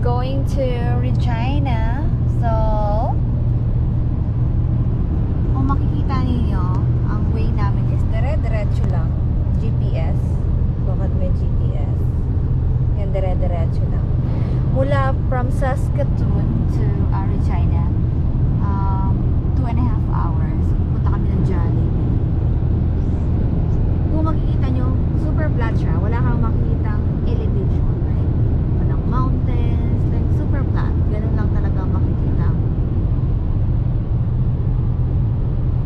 going to Regina. So, kung makikita ninyo, ang way namin is dire-diretso lang. GPS. Bakit may GPS? Yan, dire-diretso lang. Mula from Saskatoon to Regina, 2.5 hours. Punta kami ng Jollibee. Kung makikita nyo, super flat siya. Wala kang makikitang elevation. Like, walang mountains. Like, super flat. Ganun lang talaga makikita.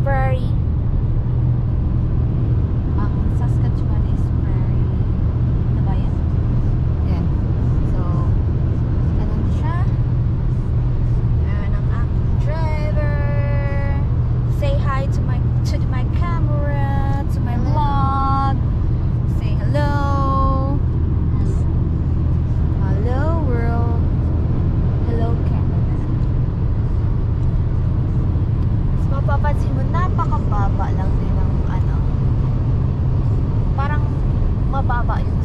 Prairie. Ang Saskatchewan is prairie. Ano ba yan? Yan. So, ganun siya. Yan ang aking driver. Say hi to my camera, to my vlog. Say hello. Hello world. Hello Canada. So, mapapansin mo, napakababa lang din ng parang mababa yung